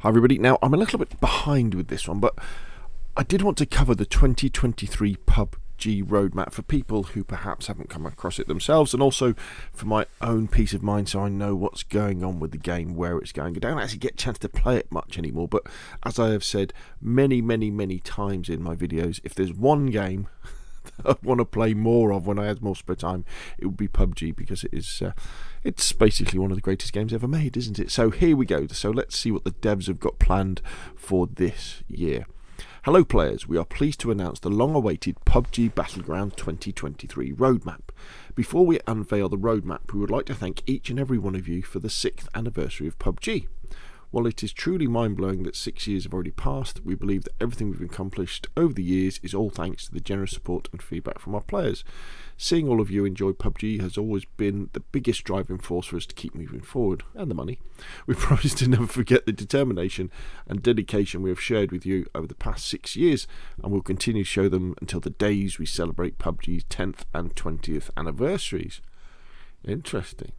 Hi everybody. Now, I'm a little bit behind with this one, but I did want to cover the 2023 PUBG roadmap for people who perhaps haven't come across it themselves, and also for my own peace of mind so I know what's going on with the game, where it's going. I don't actually get a chance to play it much anymore, but as I have said many times in my videos, if there's one game I want to play more of when I had more spare time, it would be PUBG, because it's basically one of the greatest games ever made, isn't it? So here we go. So let's see what the devs have got planned for this year. Hello players, we are pleased to announce the long-awaited PUBG Battleground 2023 roadmap. Before we unveil the roadmap, we would like to thank each and every one of you for the 6th anniversary of PUBG. While it is truly mind-blowing that 6 years have already passed, we believe that everything we've accomplished over the years is all thanks to the generous support and feedback from our players. Seeing all of you enjoy PUBG has always been the biggest driving force for us to keep moving forward, and the money. We promise to never forget the determination and dedication we have shared with you over the past 6 years, and will continue to show them until the days we celebrate PUBG's 10th and 20th anniversaries. Interesting.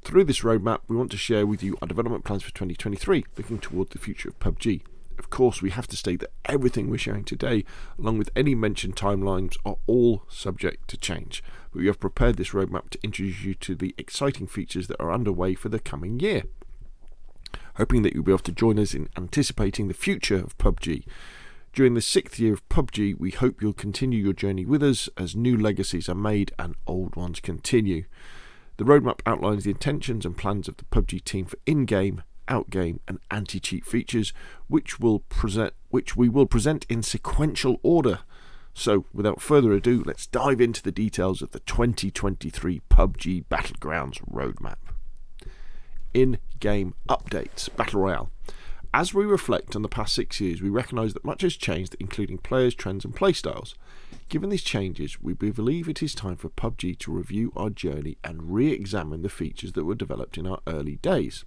Through this roadmap, we want to share with you our development plans for 2023, looking toward the future of PUBG. Of course, we have to state that everything we're sharing today, along with any mentioned timelines, are all subject to change. But we have prepared this roadmap to introduce you to the exciting features that are underway for the coming year. Hoping that you'll be able to join us in anticipating the future of PUBG. During the 6th year of PUBG, we hope you'll continue your journey with us as new legacies are made and old ones continue. The roadmap outlines the intentions and plans of the PUBG team for in-game, out-game and anti-cheat features, which we will present in sequential order. So, without further ado, let's dive into the details of the 2023 PUBG Battlegrounds roadmap. In-game updates, Battle Royale. As we reflect on the past 6 years, we recognise that much has changed, including players, trends and playstyles. Given these changes, we believe it is time for PUBG to review our journey and re-examine the features that were developed in our early days.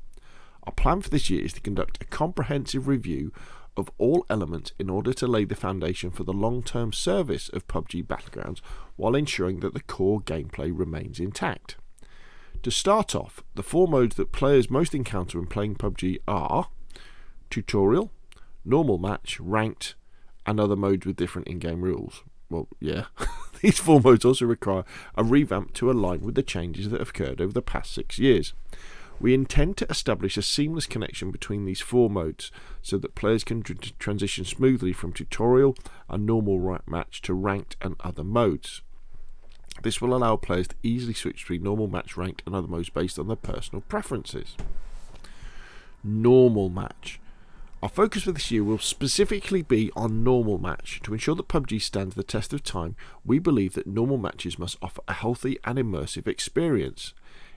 Our plan for this year is to conduct a comprehensive review of all elements in order to lay the foundation for the long-term service of PUBG Battlegrounds while ensuring that the core gameplay remains intact. To start off, the 4 modes that players most encounter when playing PUBG are Tutorial, Normal Match, Ranked, and other modes with different in-game rules. Well, yeah. These 4 modes also require a revamp to align with the changes that have occurred over the past 6 years. We intend to establish a seamless connection between these 4 modes so that players can transition smoothly from tutorial and normal match to ranked and other modes. This will allow players to easily switch between normal match, ranked and other modes based on their personal preferences. Normal match. Our focus for this year will specifically be on normal match. To ensure that PUBG stands the test of time, we believe that normal matches must offer a healthy and immersive experience.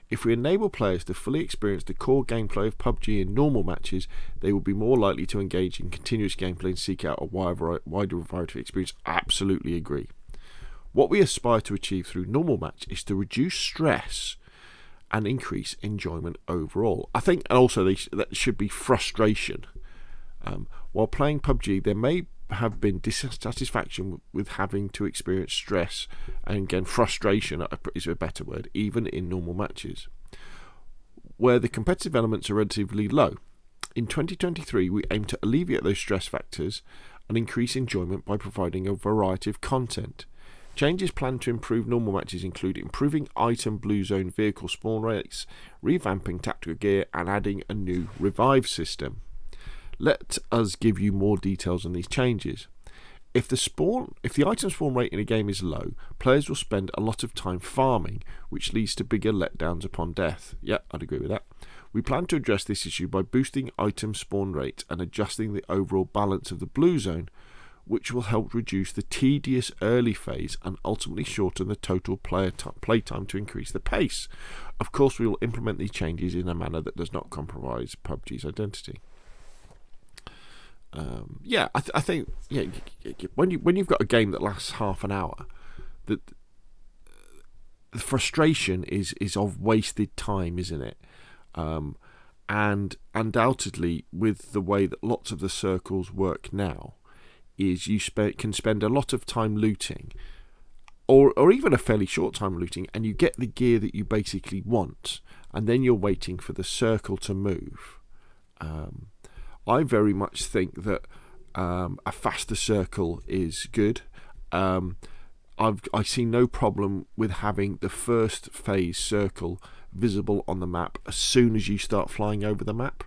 If we enable players to fully experience the core gameplay of PUBG in normal matches, they will be more likely to engage in continuous gameplay and seek out a wider variety of experience. Absolutely agree. What we aspire to achieve through normal match is to reduce stress and increase enjoyment overall. I think, and also that should be frustration. While playing PUBG, there may have been dissatisfaction with having to experience stress, and again frustration is a better word, even in normal matches, where the competitive elements are relatively low. In 2023, we aim to alleviate those stress factors and increase enjoyment by providing a variety of content. Changes planned to improve normal matches include improving item blue zone vehicle spawn rates, revamping tactical gear, and adding a new revive system. Let us give you more details on these changes. If the item spawn rate in a game is low, players will spend a lot of time farming, which leads to bigger letdowns upon death. Yeah, I'd agree with that. We plan to address this issue by boosting item spawn rate and adjusting the overall balance of the blue zone, which will help reduce the tedious early phase and ultimately shorten the total playtime to increase the pace. Of course, we will implement these changes in a manner that does not compromise PUBG's identity. I think when you've got a game that lasts half an hour, the frustration is of wasted time, isn't it? And undoubtedly, with the way that lots of the circles work now, is you can spend a lot of time looting, or even a fairly short time looting, and you get the gear that you basically want, and then you're waiting for the circle to move. I very much think that a faster circle is good. I see no problem with having the first phase circle visible on the map as soon as you start flying over the map.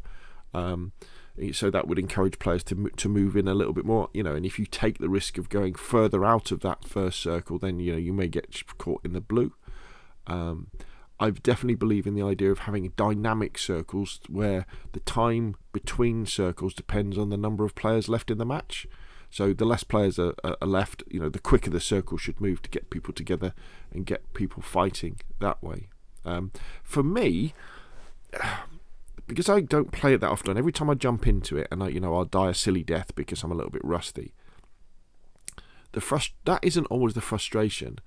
So that would encourage players to move in a little bit more, and if you take the risk of going further out of that first circle, then you may get caught in the blue. I definitely believe in the idea of having dynamic circles where the time between circles depends on the number of players left in the match. So the less players are left, the quicker the circle should move to get people together and get people fighting that way. For me, because I don't play it that often, every time I jump into it and I'll die a silly death because I'm a little bit rusty. That isn't always the frustration.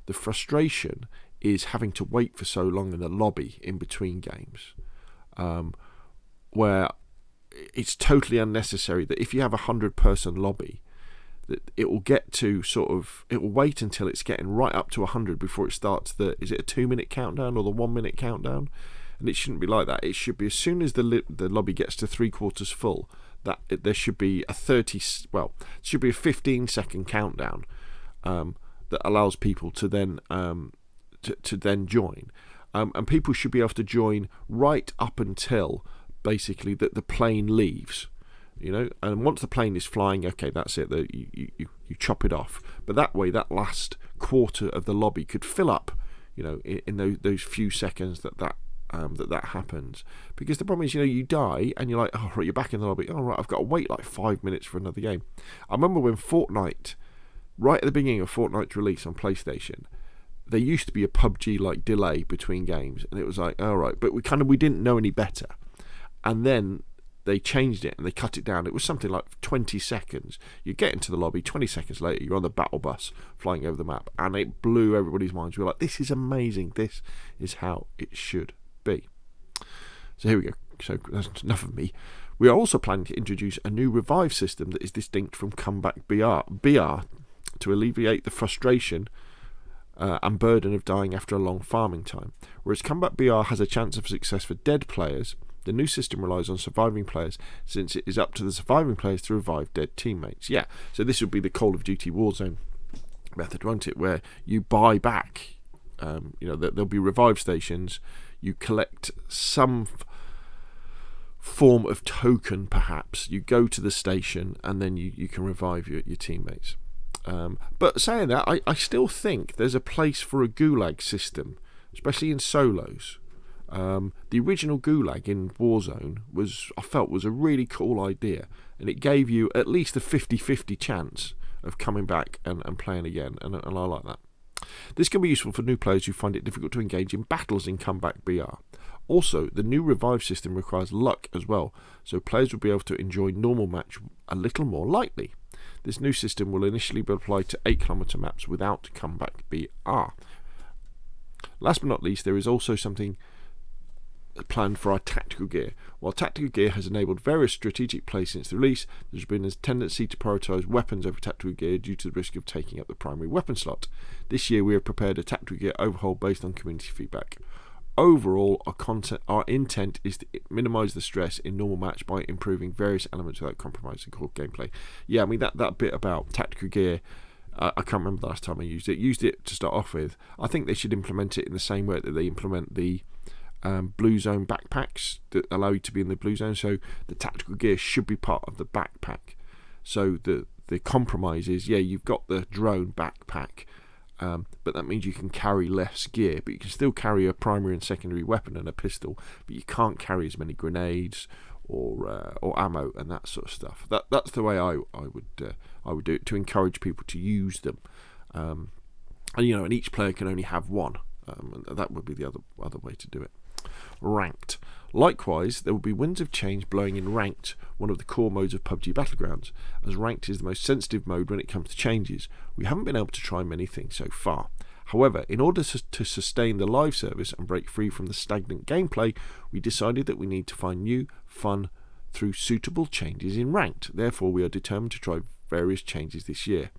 The frustration is having to wait for so long in the lobby in between games, where it's totally unnecessary that if you have a 100-person lobby, that it will get to it will wait until it's getting right up to 100 before it starts is it a 2-minute countdown or the 1-minute countdown? And it shouldn't be like that. It should be as soon as the lobby gets to 3/4 full, there should be a 15-second countdown that allows people to then to then join, and people should be able to join right up until basically that the plane leaves, and once the plane is flying, okay, that's it. You chop it off, but that way that last quarter of the lobby could fill up, in those few seconds that happens. Because the problem is, you die and you're like, oh right, you're back in the lobby. Oh right, I've got to wait like 5 minutes for another game. I remember when Fortnite, right at the beginning of Fortnite's release on PlayStation, there used to be a PUBG like delay between games, and it was like, all right, but we didn't know any better. And then they changed it and they cut it down. It was something like 20 seconds. You get into the lobby, 20 seconds later, you're on the battle bus flying over the map, and it blew everybody's minds. We were like, this is amazing. This is how it should be. So here we go. So that's enough of me. We are also planning to introduce a new revive system that is distinct from Comeback BR to alleviate the frustration and burden of dying after a long farming time. Whereas Comeback BR has a chance of success for dead players, the new system relies on surviving players, since it is up to the surviving players to revive dead teammates. Yeah, so this would be the Call of Duty Warzone method, won't it? Where you buy back, there'll be revive stations. You collect some form of token, perhaps. You go to the station and then you can revive your teammates. But saying that, I still think there's a place for a gulag system, especially in solos. The original gulag in Warzone I felt was a really cool idea, and it gave you at least a 50-50 chance of coming back and playing again, and I like that. This can be useful for new players who find it difficult to engage in battles in Comeback BR. Also, the new revive system requires luck as well, so players will be able to enjoy normal match a little more lightly. This new system will initially be applied to 8km maps without Comeback BR. Last but not least, there is also something planned for our tactical gear. While tactical gear has enabled various strategic play since the release, there's been a tendency to prioritise weapons over tactical gear due to the risk of taking up the primary weapon slot. This year we have prepared a tactical gear overhaul based on community feedback. Overall, our intent is to minimise the stress in normal match by improving various elements without compromising core gameplay. Yeah, I mean that bit about tactical gear, I can't remember the last time I used it. Used it to start off with. I think they should implement it in the same way that they implement the blue zone backpacks that allow you to be in the blue zone. So the tactical gear should be part of the backpack. So the compromise is, yeah, you've got the drone backpack, but that means you can carry less gear, but you can still carry a primary and secondary weapon and a pistol, but you can't carry as many grenades or ammo and that sort of stuff. That's the way I would do it, to encourage people to use them. And each player can only have one. And that would be the other way to do it. Ranked. Likewise, there will be winds of change blowing in Ranked, one of the core modes of PUBG Battlegrounds, as Ranked is the most sensitive mode when it comes to changes. We haven't been able to try many things so far. However, in order to sustain the live service and break free from the stagnant gameplay, we decided that we need to find new fun through suitable changes in Ranked. Therefore, we are determined to try various changes this year.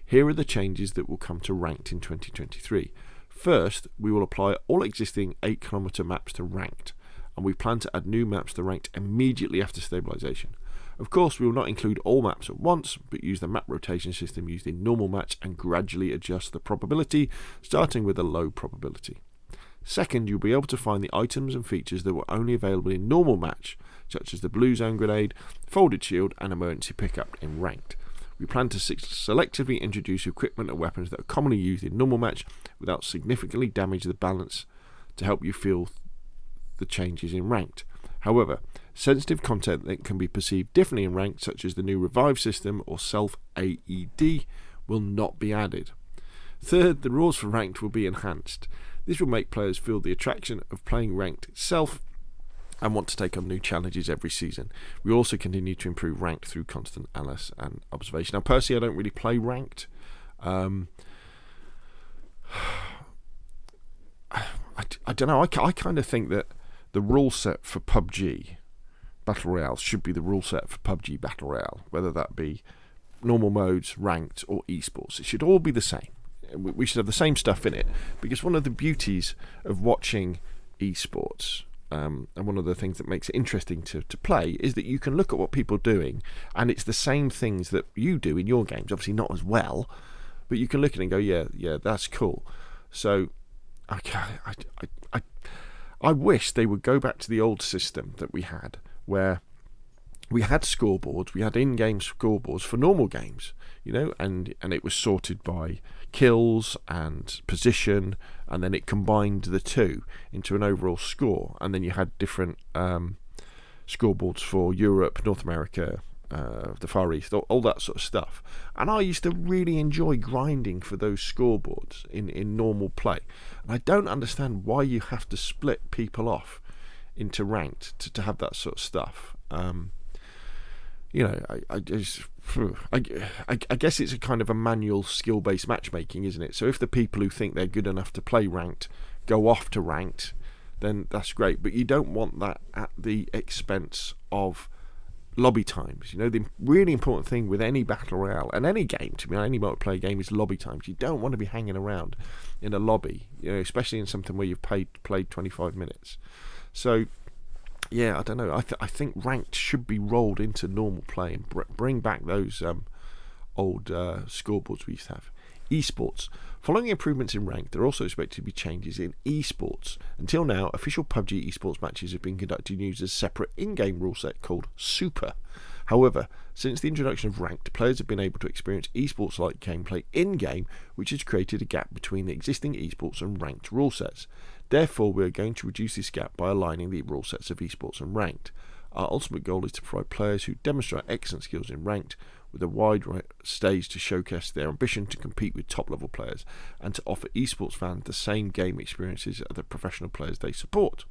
Here are the changes that will come to Ranked in 2023. First, we will apply all existing 8km maps to Ranked, and we plan to add new maps to Ranked immediately after stabilisation. Of course, we will not include all maps at once, but use the map rotation system used in normal match and gradually adjust the probability, starting with a low probability. Second, you'll be able to find the items and features that were only available in normal match, such as the blue zone grenade, folded shield, and emergency pickup in ranked. We plan to selectively introduce equipment and weapons that are commonly used in normal match without significantly damaging the balance to help you feel the changes in ranked. However, sensitive content that can be perceived differently in ranked, such as the new revive system or self AED, will not be added. Third, the rules for ranked will be enhanced. This will make players feel the attraction of playing ranked itself and want to take on new challenges every season. We also continue to improve ranked through constant analysis and observation. Now, personally, I don't really play ranked. I don't know. I kind of think that the rule set for PUBG Battle Royale should be the rule set for PUBG Battle Royale, whether that be normal modes, ranked, or esports. It should all be the same. We should have the same stuff in it, because one of the beauties of watching esports, and one of the things that makes it interesting to play, is that you can look at what people are doing, and it's the same things that you do in your games. Obviously not as well, but you can look at it and go, yeah, that's cool. So I wish they would go back to the old system that we had, where we had scoreboards, we had in-game scoreboards for normal games, and it was sorted by kills and position, and then it combined the two into an overall score, and then you had different scoreboards for Europe, North America, the Far East, all that sort of stuff. And I used to really enjoy grinding for those scoreboards in normal play. And I don't understand why you have to split people off into ranked to have that sort of stuff. I guess it's a kind of a manual skill-based matchmaking, isn't it? So if the people who think they're good enough to play ranked go off to ranked, then that's great. But you don't want that at the expense of lobby times. The really important thing with any battle royale and any game, to me, any multiplayer game, is lobby times. You don't want to be hanging around in a lobby, especially in something where you've played 25 minutes. So yeah, I don't know. I think ranked should be rolled into normal play and bring back those old scoreboards we used to have. Esports. Following improvements in ranked, there are also expected to be changes in esports. Until now, official PUBG esports matches have been conducted using a separate in-game rule set called Super. However, since the introduction of ranked, players have been able to experience esports-like gameplay in-game, which has created a gap between the existing esports and ranked rule sets. Therefore, we are going to reduce this gap by aligning the rule sets of esports and ranked. Our ultimate goal is to provide players who demonstrate excellent skills in ranked with a wide stage to showcase their ambition to compete with top-level players, and to offer esports fans the same game experiences as the professional players they support.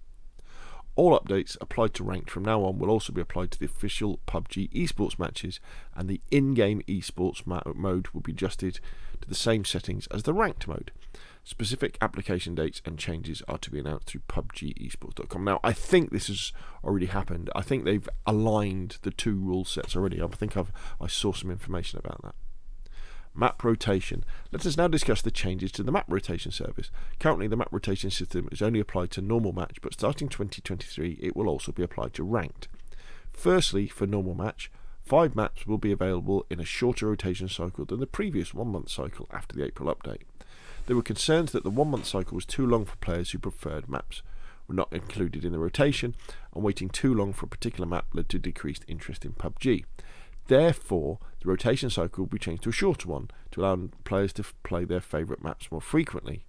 All updates applied to ranked from now on will also be applied to the official PUBG esports matches, and the in-game esports mode will be adjusted to the same settings as the ranked mode. Specific application dates and changes are to be announced through PUBGesports.com. Now, I think this has already happened. I think they've aligned the two rule sets already. I think I saw some information about that. Map rotation. Let us now discuss the changes to the map rotation service. Currently, the map rotation system is only applied to normal match, but starting 2023, it will also be applied to ranked. Firstly, for normal match, 5 maps will be available in a shorter rotation cycle than the previous 1-month cycle after the April update. There were concerns that the 1-month cycle was too long for players who preferred maps were not included in the rotation, and waiting too long for a particular map led to decreased interest in PUBG. Therefore, the rotation cycle will be changed to a shorter one to allow players to play their favourite maps more frequently.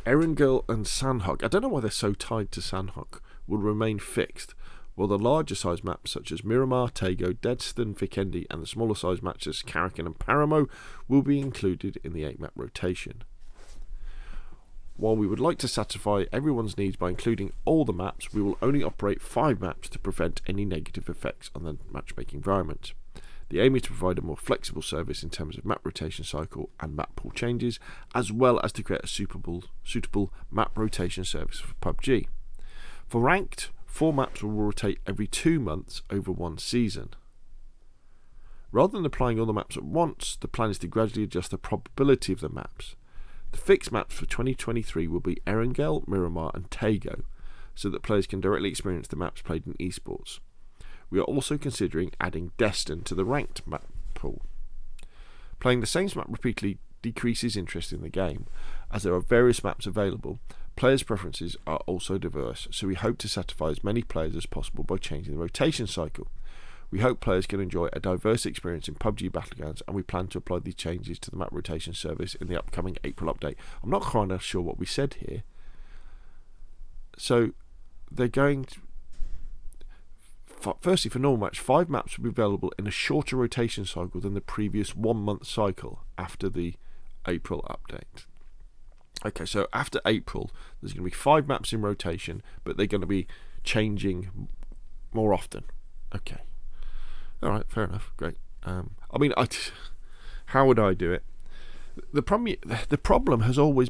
Erangel and Sandhog, I don't know why they're so tied to Sandhog, will remain fixed, while the larger size maps such as Miramar, Tago, Deadston, Vikendi, and the smaller size maps as Karakin and Paramo will be included in the 8-map rotation. While we would like to satisfy everyone's needs by including all the maps, we will only operate 5 maps to prevent any negative effects on the matchmaking environment. The aim is to provide a more flexible service in terms of map rotation cycle and map pool changes, as well as to create a suitable map rotation service for PUBG. For ranked, 4 maps will rotate every 2 months over 1 season. Rather than applying all the maps at once, the plan is to gradually adjust the probability of the maps. The fixed maps for 2023 will be Erangel, Miramar and Tago, so that players can directly experience the maps played in esports. We are also considering adding Destin to the ranked map pool. Playing the same map repeatedly decreases interest in the game. As there are various maps available, players' preferences are also diverse, so we hope to satisfy as many players as possible by changing the rotation cycle. We hope players can enjoy a diverse experience in PUBG Battlegrounds, and we plan to apply these changes to the map rotation service in the upcoming April update. I'm not quite sure what we said here. So, they're going to... Firstly, for normal match, 5 maps will be available in a shorter rotation cycle than the previous 1 month cycle after the April update. Okay, so after April, there's going to be 5 maps in rotation, but they're going to be changing more often. Okay. All right, fair enough. Great. How would I do it? The problem has always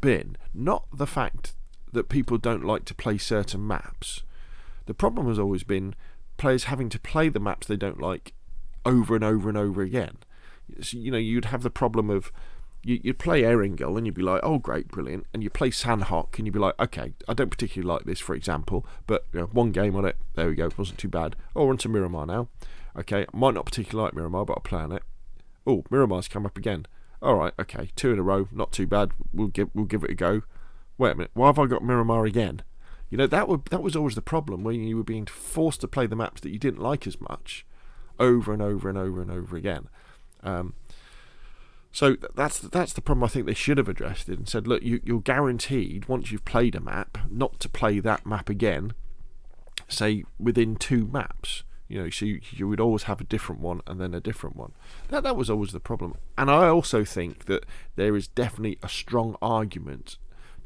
been not the fact that people don't like to play certain maps. The problem has always been players having to play the maps they don't like over and over and over again. So, you'd have the problem of you'd play Erangel and you'd be like, oh great, brilliant, and you play Sanhok and you'd be like, okay, I don't particularly like this, for example, but one game on it, there we go, it wasn't too bad. Oh, we're on to Miramar now. Okay, I might not particularly like Miramar, but I'll play on it. Oh, Miramar's come up again. All right, okay, 2 in a row, not too bad. We'll give it a go. Wait a minute, why have I got Miramar again? That was always the problem, when you were being forced to play the maps that you didn't like as much over and over and over and over again. So that's the problem I think they should have addressed it and said, look, you're guaranteed, once you've played a map, not to play that map again, say, within 2 maps. So you would always have a different one and then a different one. That was always the problem. And I also think that there is definitely a strong argument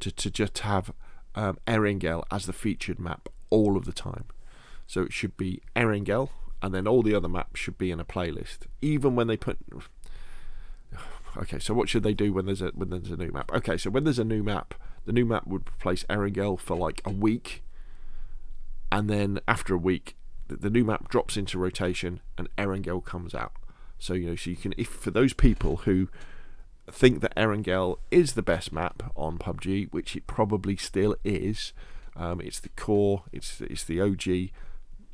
to just have Erangel as the featured map all of the time. So it should be Erangel, and then all the other maps should be in a playlist. Even when they put... Okay, so what should they do when there's a new map? Okay, so when there's a new map, the new map would replace Erangel for like a week, and then after a week, the new map drops into rotation and Erangel comes out. So so you can, if for those people who think that Erangel is the best map on PUBG, which it probably still is, it's the core, it's the OG.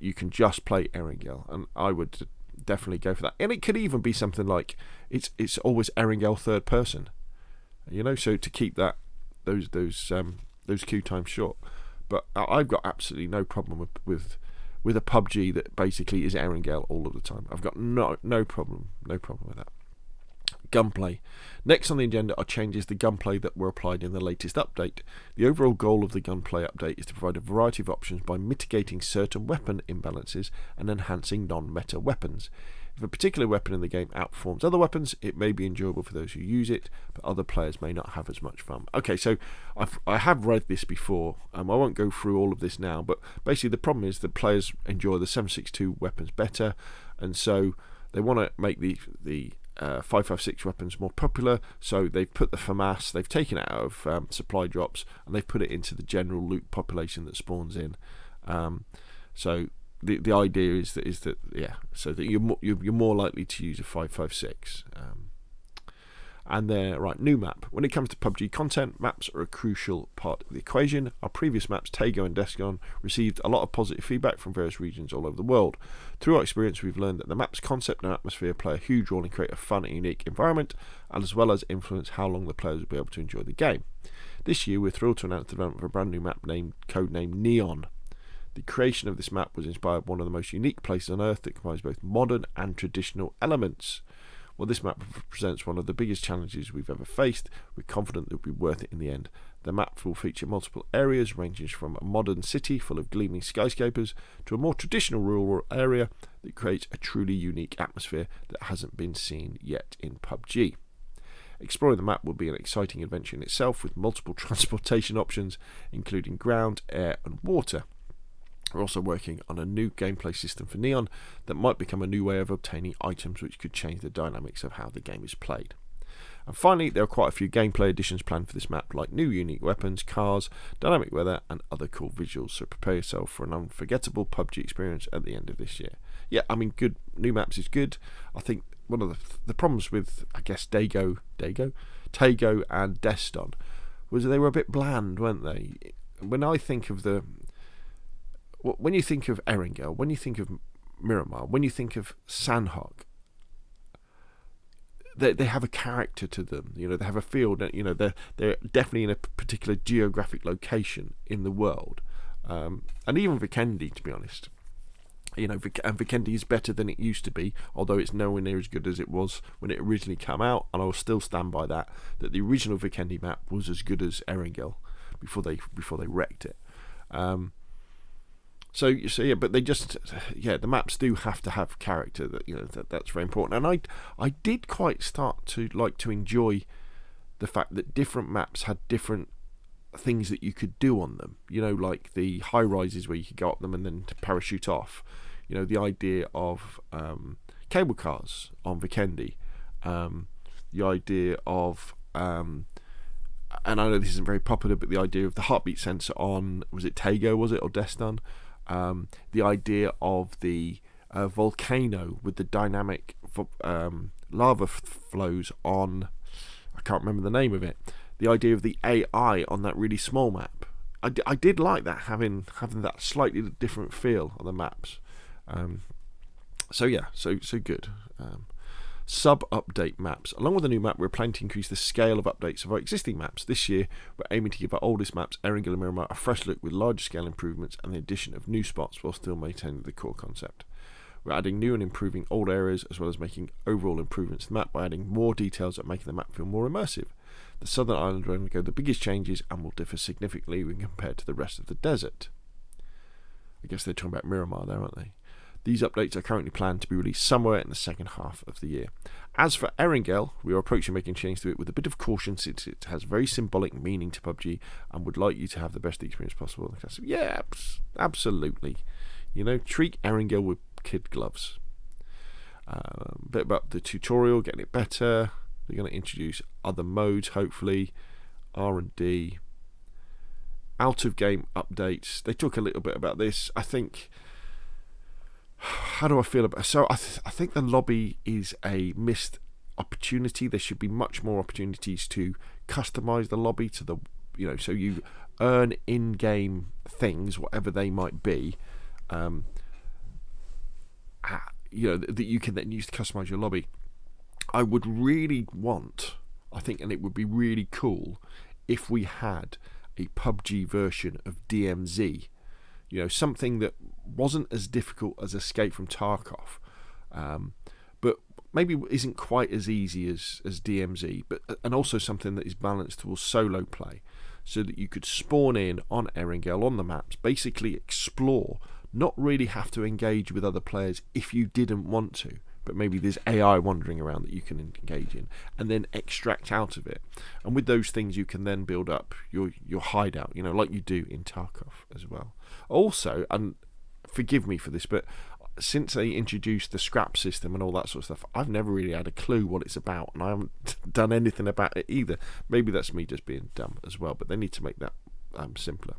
You can just play Erangel, and I would definitely go for that. And it could even be something like it's always Erangel third person, so to keep those queue times short. But I've got absolutely no problem with a PUBG that basically is Erangel all of the time. I've got no problem with that. Gunplay. Next on the agenda are changes to gunplay that were applied in the latest update. The overall goal of the gunplay update is to provide a variety of options by mitigating certain weapon imbalances and enhancing non-meta weapons. If a particular weapon in the game outperforms other weapons, it may be enjoyable for those who use it, but other players may not have as much fun. Okay, so I have read this before. I won't go through all of this now, but basically the problem is that players enjoy the 7.62 weapons better, and so they want to make the 5.56 weapons more popular, so they've put the FAMAS, they've taken it out of supply drops, and they've put it into the general loot population that spawns in. So the idea is that so that you're more likely to use a 5.56. And then, right, new map. When it comes to PUBG content, maps are a crucial part of the equation. Our previous maps, Tago and Descon, received a lot of positive feedback from various regions all over the world. Through our experience, we've learned that the map's concept and atmosphere play a huge role in creating a fun and unique environment, as well as influence how long the players will be able to enjoy the game. This year, we're thrilled to announce the development of a brand new map codenamed Neon. The creation of this map was inspired by one of the most unique places on Earth that combines both modern and traditional elements. While this map represents one of the biggest challenges we've ever faced, we're confident that it will be worth it in the end. The map will feature multiple areas, ranging from a modern city full of gleaming skyscrapers to a more traditional rural area that creates a truly unique atmosphere that hasn't been seen yet in PUBG. Exploring the map will be an exciting adventure in itself, with multiple transportation options, including ground, air and water. We're also working on a new gameplay system for Neon that might become a new way of obtaining items, which could change the dynamics of how the game is played. And finally, there are quite a few gameplay additions planned for this map, like new unique weapons, cars, dynamic weather and other cool visuals, so prepare yourself for an unforgettable PUBG experience at the end of this year. Yeah, I mean, good new maps is good. I think one of the problems with, I guess, Tago and Deston was they were a bit bland, weren't they? When you think of Erangel, when you think of Miramar, when you think of Sanhok, they have a character to them. They have a feel. They're definitely in a particular geographic location in the world, and even Vikendi, to be honest. And Vikendi is better than it used to be, although it's nowhere near as good as it was when it originally came out, and I will still stand by that the original Vikendi map was as good as Erangel before they wrecked it. So but they just, the maps do have to have character. That's very important. And I did quite start to like to enjoy the fact that different maps had different things that you could do on them. Like the high rises where you could go up them and then to parachute off. The idea of cable cars on Vikendi. The idea of and I know this isn't very popular, but the idea of the heartbeat sensor on, was it Tego, or Destan? The idea of the volcano with the dynamic lava flows on, I can't remember the name of it. The idea of the AI on that really small map. I did like that, having that slightly different feel on the maps. So good. Sub-update maps. Along with the new map, we're planning to increase the scale of updates of our existing maps. This year, we're aiming to give our oldest maps, Erangel and Miramar, a fresh look with larger scale improvements and the addition of new spots while still maintaining the core concept. We're adding new and improving old areas, as well as making overall improvements to the map by adding more details that make the map feel more immersive. The southern island will undergo the biggest changes and will differ significantly when compared to the rest of the desert. I guess they're talking about Miramar there, aren't they? These updates are currently planned to be released somewhere in the second half of the year. As for Erangel, we are approaching making changes to it with a bit of caution, since it has very symbolic meaning to PUBG and would like you to have the best experience possible. Yeah, absolutely. Treat Erangel with kid gloves. Bit about the tutorial, getting it better. They're going to introduce other modes, hopefully. R&D. Out of game updates. They talk a little bit about this. I think... How do I feel about it? So I think the lobby is a missed opportunity. There should be much more opportunities to customize the lobby to the, so you earn in-game things, whatever they might be, that you can then use to customize your lobby. I would really want, and it would be really cool if we had a PUBG version of DMZ. Something that wasn't as difficult as Escape from Tarkov, but maybe isn't quite as easy as DMZ, and also something that is balanced towards solo play, so that you could spawn in on Erangel on the maps, basically explore, not really have to engage with other players if you didn't want to, but maybe there's AI wandering around that you can engage in, and then extract out of it. And with those things, you can then build up your hideout, like you do in Tarkov as well. Also, and forgive me for this, but since they introduced the scrap system and all that sort of stuff, I've never really had a clue what it's about, and I haven't done anything about it either. Maybe that's me just being dumb as well, but they need to make that simpler.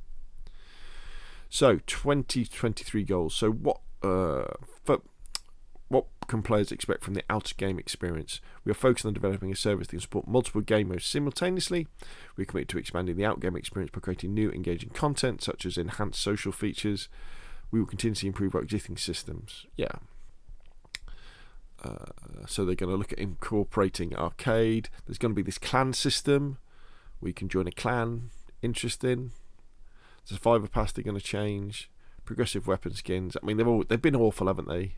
So, 2023 goals. So, what can players expect from the out-of-game experience? We are focused on developing a service that can support multiple game modes simultaneously. We're committed to expanding the out-game experience by creating new engaging content, such as enhanced social features. We will continuously improve our existing systems. Yeah. So they're going to look at incorporating arcade. There's going to be this clan system where you can join a clan. Interesting. The survivor pass they're going to change. Progressive weapon skins. I mean, they've been awful, haven't they?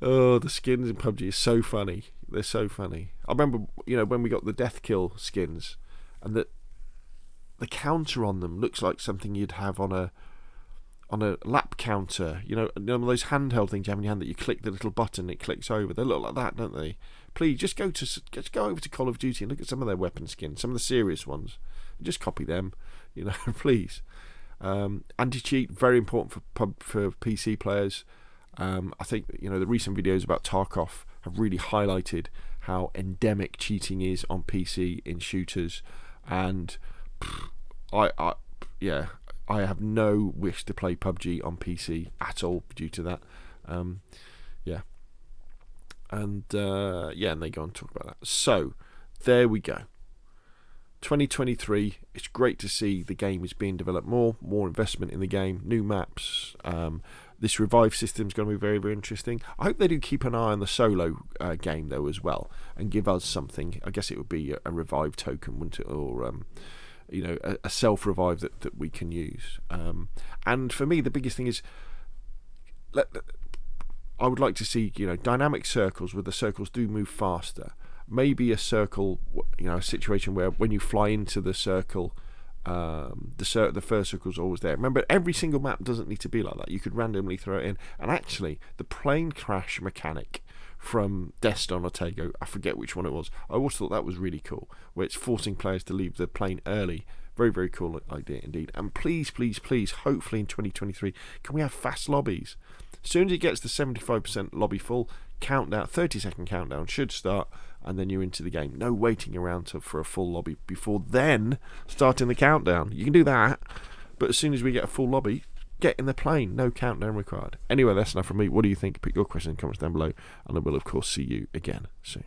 Oh, the skins in PUBG is so funny. They're so funny. I remember, when we got the death kill skins, and the counter on them looks like something you'd have on a lap counter. Those handheld things you have in your hand that you click the little button, it clicks over. They look like that, don't they? Please just go over to Call of Duty and look at some of their weapon skins, some of the serious ones, and just copy them. Please. Anti-cheat, very important for PC players. I think the recent videos about Tarkov have really highlighted how endemic cheating is on PC in shooters, and I have no wish to play PUBG on PC at all due to that. And they go on to talk about that. So there we go. 2023, it's great to see the game is being developed more investment in the game, new maps. This revive system is going to be very, very interesting. I hope they do keep an eye on the solo game though as well, and give us something. I guess it would be a revive token, wouldn't it, or a self revive that we can use. And for me, the biggest thing is, I would like to see dynamic circles where the circles do move faster. Maybe a circle, a situation where when you fly into the circle, the first circle's always there. Remember, every single map doesn't need to be like that. You could randomly throw it in. And actually, the plane crash mechanic from Deston or Tego, I forget which one it was, I always thought that was really cool, where it's forcing players to leave the plane early. Very, very cool idea indeed. And please, please, please, hopefully in 2023, can we have fast lobbies? As soon as it gets to 75% lobby full, 30-second countdown should start, and then you're into the game. No waiting around for a full lobby before then starting the countdown. You can do that, but as soon as we get a full lobby, get in the plane. No countdown required. Anyway, that's enough from me. What do you think? Put your questions in the comments down below, and I will, of course, see you again soon.